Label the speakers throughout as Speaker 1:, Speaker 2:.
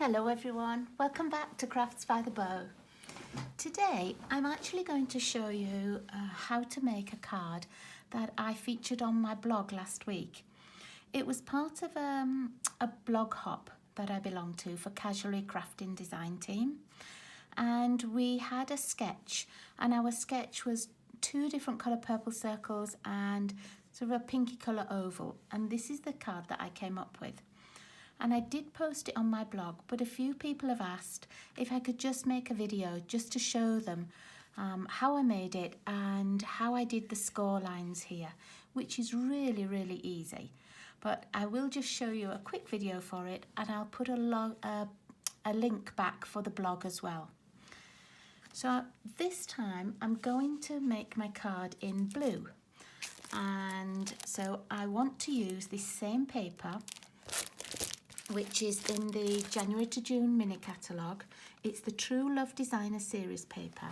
Speaker 1: Hello everyone, welcome back to Crafts by the Bow. Today I'm actually going to show you how to make a card that I featured on my blog last week. It was part of a blog hop that I belong to for Casually Crafting Design Team, and we had a sketch, and our sketch was two different colour purple circles and sort of a pinky colour oval, and this is the card that I came up with. And I did post it on my blog, but a few people have asked if I could just make a video just to show them how I made it and how I did the score lines here, which is really easy. But I will just show you a quick video for it, and I'll put a link back for the blog as well. So this time I'm going to make my card in blue. And so I want to use this same paper, which is in the January to June mini catalogue. It's the True Love Designer series paper,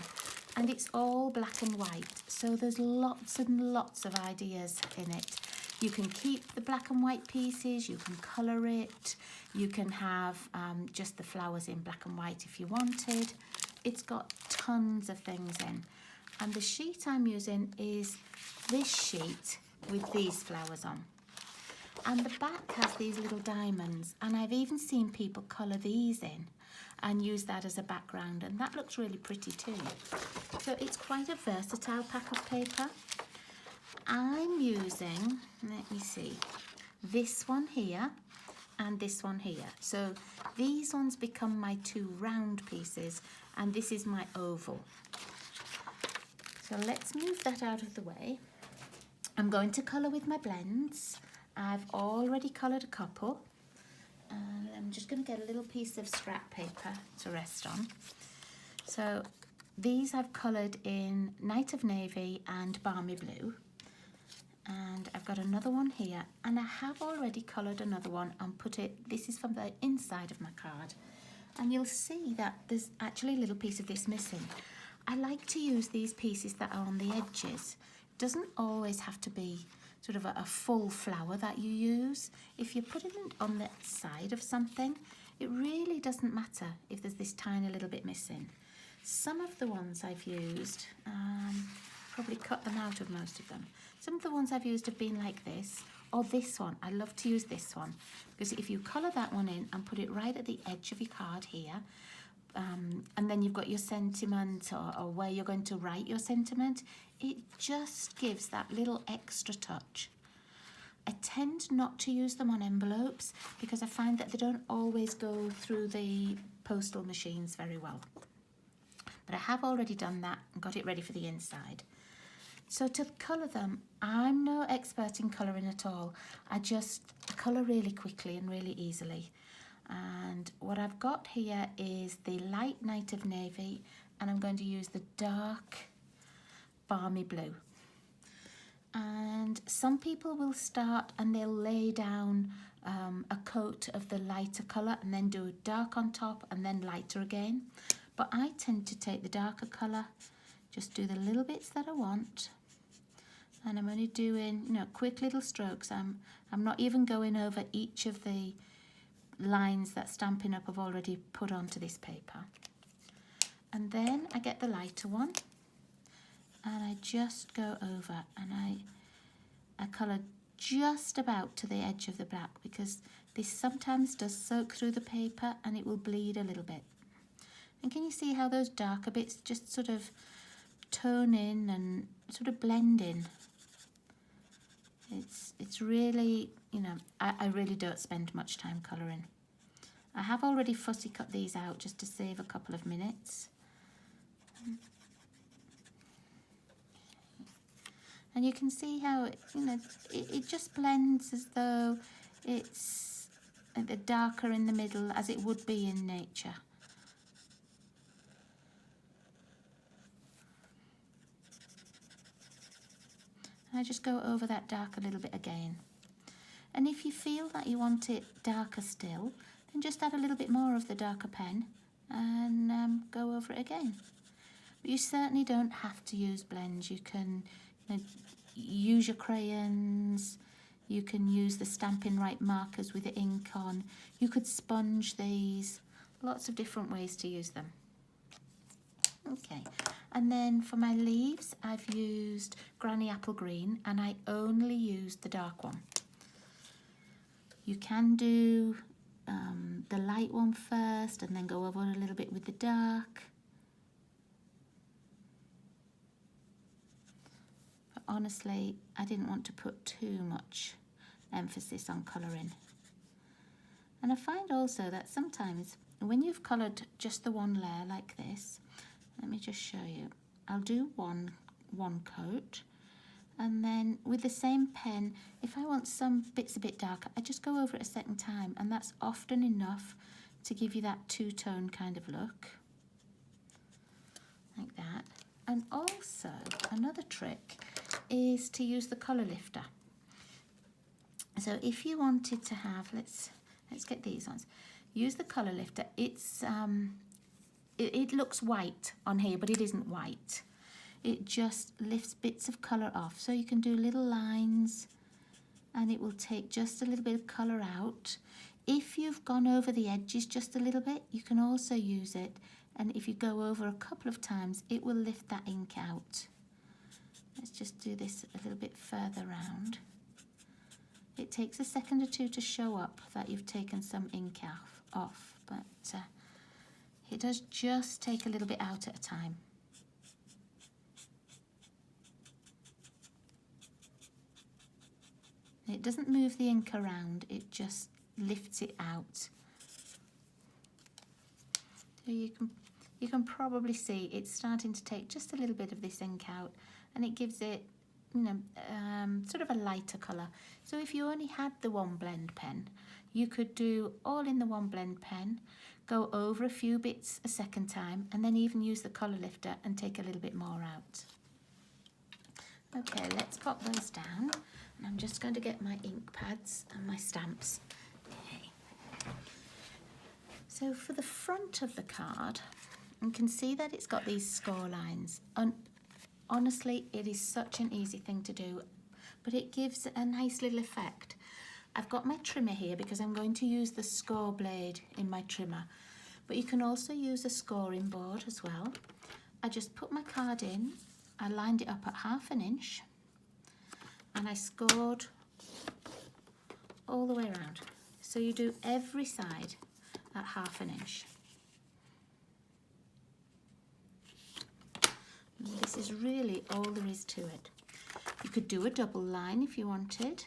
Speaker 1: and it's all black and white, so there's lots and lots of ideas in it. You can keep the black and white pieces, you can colour it, you can have just the flowers in black and white if you wanted. It's got tons of things in, and the sheet I'm using is this sheet with these flowers on. And the back has these little diamonds, and I've even seen people colour these in and use that as a background, and that looks really pretty too. So it's quite a versatile pack of paper. I'm using, let me see, this one here and this one here. So these ones become my two round pieces, and this is my oval. So let's move that out of the way. I'm going to colour with my blends. I've already coloured a couple, and I'm just going to get a little piece of scrap paper to rest on. So these I've coloured in Night of Navy and Balmy Blue, and I've got another one here, and I have already coloured another one and put it, this is from the inside of my card, and you'll see that there's actually a little piece of this missing. I like to use these pieces that are on the edges. It doesn't always have to be sort of a full flower that you use. If you put it on the side of something, it really doesn't matter if there's this tiny little bit missing. Some of the ones I've used, probably cut them out of most of them. Some of the ones I've used have been like this, or this one. I love to use this one, because if you colour that one in and put it right at the edge of your card here, and then you've got your sentiment or where you're going to write your sentiment, it just gives that little extra touch. I tend not to use them on envelopes because I find that they don't always go through the postal machines very well. But I have already done that and got it ready for the inside. So to colour them, I'm no expert in colouring at all. I just colour really quickly and really easily. And what I've got here is the light Night of Navy, and I'm going to use the dark Balmy Blue. And some people will start and they'll lay down a coat of the lighter colour and then do a dark on top and then lighter again. But I tend to take the darker colour, just do the little bits that I want, and I'm only doing, you know, quick little strokes. I'm not even going over each of the lines that Stampin' Up have already put onto this paper. And then I get the lighter one and I just go over and I colour just about to the edge of the black, because this sometimes does soak through the paper and it will bleed a little bit. And can you see how those darker bits just sort of tone in and sort of blend in? It's really, you know, I really don't spend much time colouring. I have already fussy cut these out just to save a couple of minutes. And you can see how, it just blends as though it's the darker in the middle as it would be in nature. And I just go over that dark a little bit again. And if you feel that you want it darker still, then just add a little bit more of the darker pen and go over it again. But you certainly don't have to use blends. You can use your crayons, you can use the Stampin' Right markers with the ink on. You could sponge these. lots of different ways to use them. Okay, and then for my leaves I've used Granny Apple Green, and I only used the dark one. You can do the light one first and then go over a little bit with the dark. But honestly, I didn't want to put too much emphasis on colouring. And I find also that sometimes when you've coloured just the one layer like this, let me just show you. I'll do one coat, and then with the same pen, if I want some bits a bit darker, I just go over it a second time, and that's often enough to give you that two-tone kind of look, like that. And also another trick is to use the colour lifter. So if you wanted to have, let's get these ones. Use the colour lifter. It's it looks white on here, but it isn't white. It just lifts bits of colour off. So you can do little lines, and it will take just a little bit of colour out. If you've gone over the edges just a little bit, you can also use it. And if you go over a couple of times, it will lift that ink out. Let's just do this a little bit further round. It takes a second or two to show up that you've taken some ink off, but it does just take a little bit out at a time. It doesn't move the ink around, it just lifts it out. So you can probably see it's starting to take just a little bit of this ink out, and it gives it, you know, sort of a lighter colour. So if you only had the one blend pen, you could do all in the one blend pen, go over a few bits a second time, and then even use the colour lifter and take a little bit more out. Okay, let's pop those down, and I'm just going to get my ink pads and my stamps. Okay. So for the front of the card, you can see that it's got these score lines. And honestly, it is such an easy thing to do, but it gives a nice little effect. I've got my trimmer here because I'm going to use the score blade in my trimmer, but you can also use a scoring board as well. I just put my card in, I lined it up at 1/2 inch, and I scored all the way around. So you do every side at 1/2 inch. This is really all there is to it. You could do a double line if you wanted.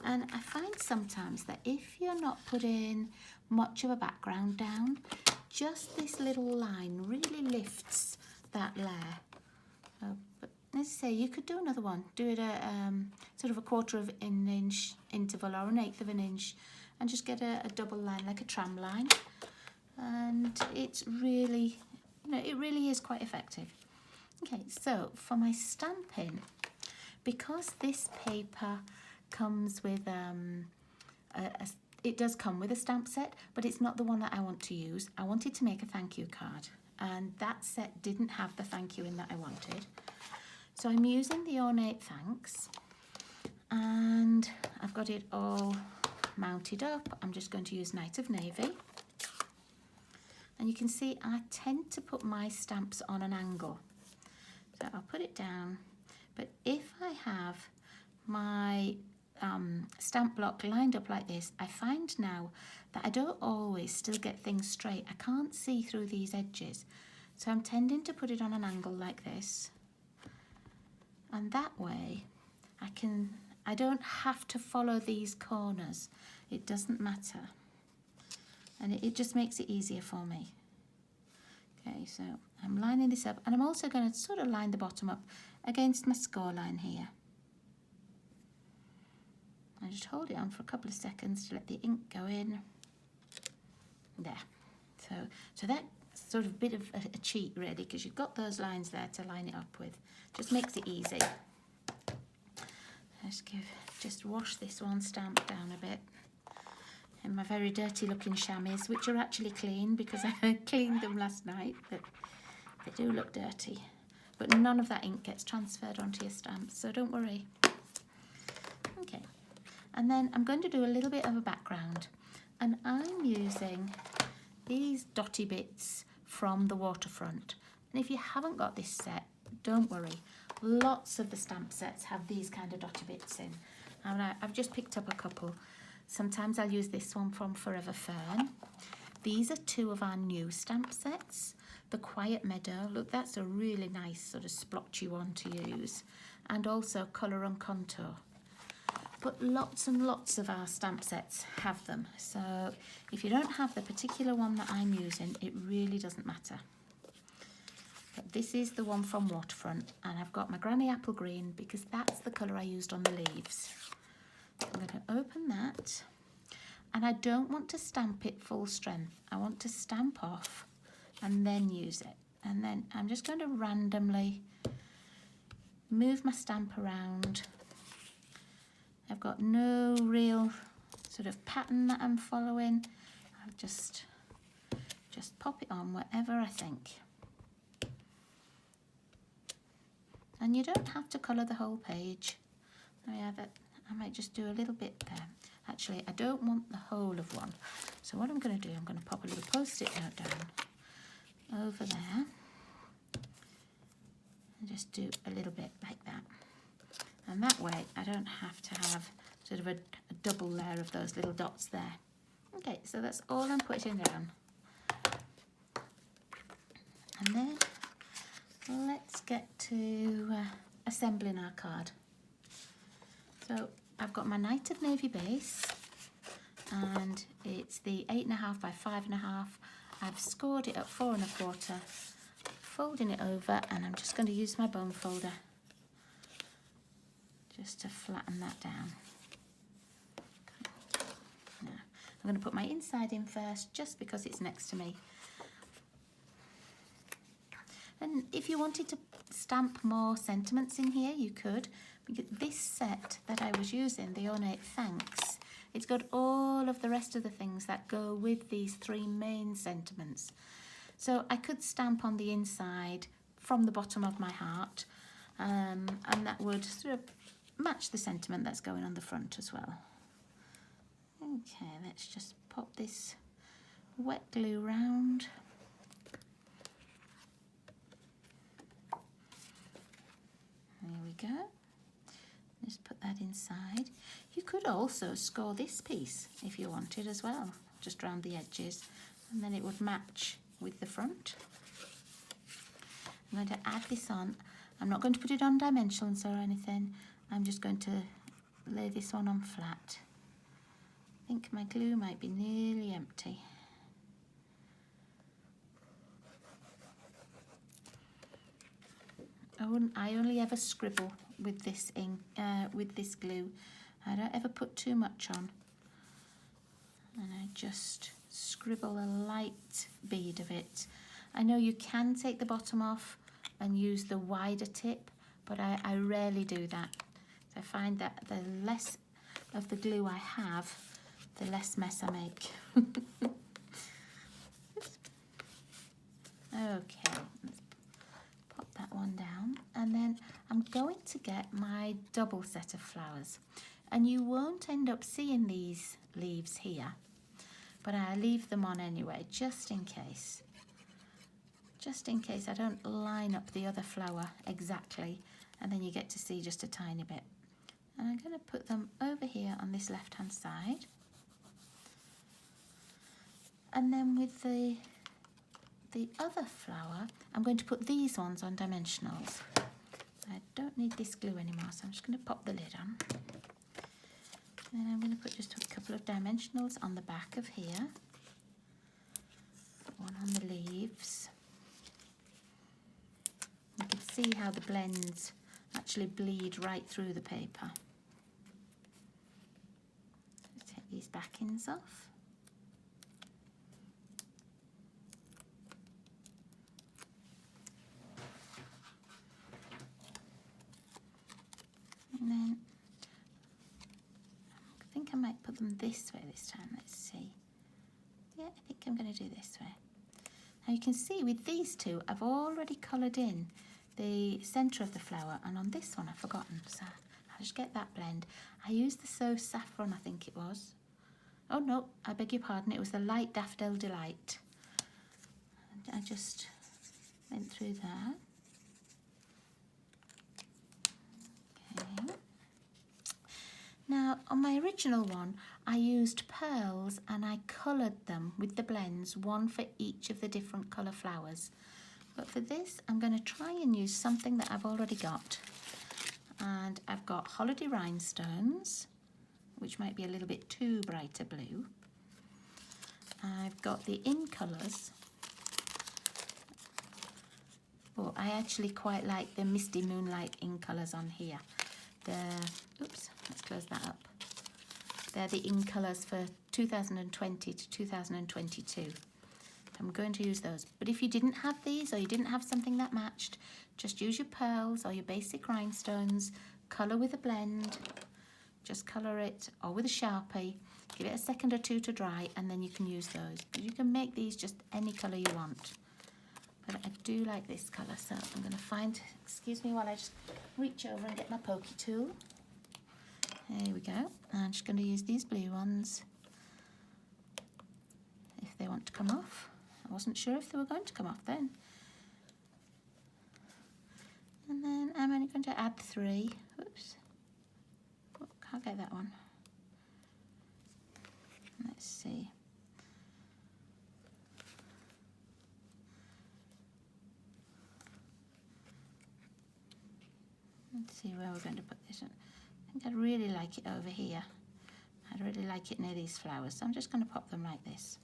Speaker 1: And I find sometimes that if you're not putting much of a background down, just this little line really lifts that layer. But as I say, you could do another one. Do it at sort of a 1/4 of an inch interval or 1/8 of an inch, and just get a double line, like a tram line. And it's really, you know, it really is quite effective. Okay, so for my stamping, because this paper comes with it does come with a stamp set, but it's not the one that I want to use. I wanted to make a thank you card, and that set didn't have the thank you in that I wanted. So I'm using the Ornate Thanks, and I've got it all mounted up. I'm just going to use Night of Navy. And you can see I tend to put my stamps on an angle. So I'll put it down, but if I have my stamp block lined up like this, I find now that I don't always still get things straight. I can't see through these edges. So I'm tending to put it on an angle like this. And that way I don't have to follow these corners. It doesn't matter. And it just makes it easier for me. Okay, so I'm lining this up, and I'm also going to sort of line the bottom up against my score line here. I just hold it on for a couple of seconds to let the ink go in. There. So that's sort of a bit of a cheat really, because you've got those lines there to line it up with. Just makes it easy. Just wash this one stamp down a bit. And my very dirty looking chamois, which are actually clean because I cleaned them last night, but they do look dirty. But none of that ink gets transferred onto your stamps, so don't worry. Okay, And then I'm going to do a little bit of a background, and I'm using these dotty bits from the waterfront. And if you haven't got this set, don't worry. Lots of the stamp sets have these kind of dotty bits in. And I've just picked up a couple. Sometimes I'll use this one from Forever Fern. These are two of our new stamp sets. The Quiet Meadow, look, that's a really nice sort of splotchy one to use. And also Colour and Contour. But lots and lots of our stamp sets have them. So if you don't have the particular one that I'm using, it really doesn't matter. But this is the one from Waterfront, and I've got my Granny Apple Green because that's the colour I used on the leaves. I'm going to open that, and I don't want to stamp it full strength. I want to stamp off and then use it. And then I'm just going to randomly move my stamp around. I've got no real sort of pattern that I'm following. I'll just pop it on wherever I think. And you don't have to colour the whole page. I might just do a little bit there. Actually, I don't want the whole of one. So what I'm going to do, I'm going to pop a little post-it note down over there. And just do a little bit like that. And that way I don't have to have sort of a double layer of those little dots there. Okay, so that's all I'm putting down. And then let's get to assembling our card. So I've got my Night of Navy base, and it's the 8.5 by 5.5. I've scored it at 4 1/4, folding it over, and I'm just going to use my bone folder just to flatten that down. Now, I'm going to put my inside in first, just because it's next to me. And if you wanted to stamp more sentiments in here, you could. Because this set that I was using, the Ornate Thanks, it's got all of the rest of the things that go with these three main sentiments. So I could stamp on the inside from the bottom of my heart, and that would sort of match the sentiment that's going on the front as well. Okay, let's just pop this wet glue round. There we go. Just put that inside. You could also score this piece if you wanted as well, just around the edges, and then it would match with the front. I'm going to add this on. I'm not going to put it on dimensions or anything. I'm just going to lay this one on flat. I think my glue might be nearly empty. I only ever scribble with this ink, with this glue. I don't ever put too much on. And I just scribble a light bead of it. I know you can take the bottom off and use the wider tip, but I rarely do that. I find that the less of the glue I have, the less mess I make. Okay, let's pop that one down, and then I'm going to get my double set of flowers. And you won't end up seeing these leaves here, but I leave them on anyway, just in case. Just in case I don't line up the other flower exactly, and then you get to see just a tiny bit. And I'm going to put them over here on this left-hand side. And then with the other flower, I'm going to put these ones on dimensionals. I don't need this glue anymore, so I'm just going to pop the lid on. And then I'm going to put just a couple of dimensionals on the back of here. One on the leaves. You can see how the blends actually bleed right through the paper. Take these backings off. And then I think I might put them this way this time. Let's see. Yeah, I think I'm going to do this way. Now you can see with these two, I've already coloured in the centre of the flower, and on this one I've forgotten, so just get that blend. I used the So Saffron, I think it was. Oh no, I beg your pardon, it was the Light Daffodil Delight. I just went through that. Okay. Now on my original one I used pearls and I coloured them with the blends, one for each of the different colour flowers. But for this I'm going to try and use something that I've already got. And I've got Holiday Rhinestones, which might be a little bit too brighter blue. I've got the In Colours. Oh, I actually quite like the Misty Moonlight In Colours on here. Oops, let's close that up. They're the In Colours for 2020 to 2022. I'm going to use those. But if you didn't have these or you didn't have something that matched, just use your pearls or your basic rhinestones, colour with a blend, just colour it, or with a Sharpie, give it a second or two to dry, and then you can use those. But you can make these just any colour you want. But I do like this colour, so I'm going to find, excuse me while I just reach over and get my pokey tool. There we go. I'm just going to use these blue ones if they want to come off. I wasn't sure if they were going to come off then. And then I'm only going to add 3. Oops. Oh, can't get that one. Let's see. Let's see where we're going to put this one. I think I'd really like it over here. I'd really like it near these flowers, so I'm just going to pop them like this.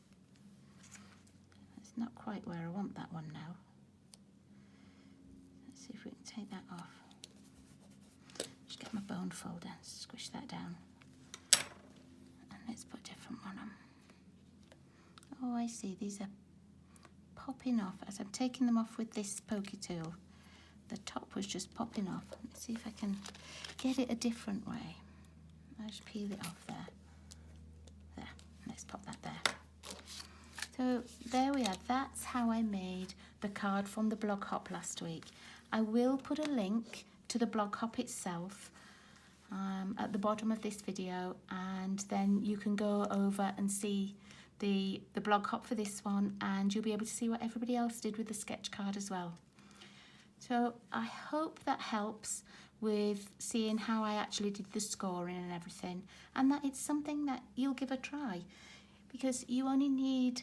Speaker 1: It's not quite where I want that one now. Let's see if we can take that off. Just get my bone folder, squish that down. And let's put a different one on. Oh, I see, these are popping off as I'm taking them off with this pokey tool. The top was just popping off. Let's see if I can get it a different way. I'll just peel it off there. There, let's pop that there. So there we are, that's how I made the card from the blog hop last week. I will put a link to the blog hop itself at the bottom of this video, and then you can go over and see the blog hop for this one, and you'll be able to see what everybody else did with the sketch card as well. So I hope that helps with seeing how I actually did the scoring and everything, and that it's something that you'll give a try, because you only need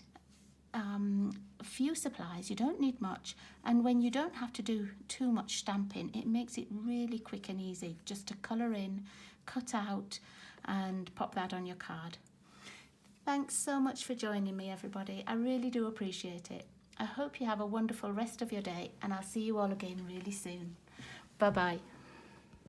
Speaker 1: a few supplies, you don't need much, and when you don't have to do too much stamping, it makes it really quick and easy just to colour in, cut out and pop that on your card. Thanks so much for joining me, everybody. I really do appreciate it. I hope you have a wonderful rest of your day, and I'll see you all again really soon. Bye bye.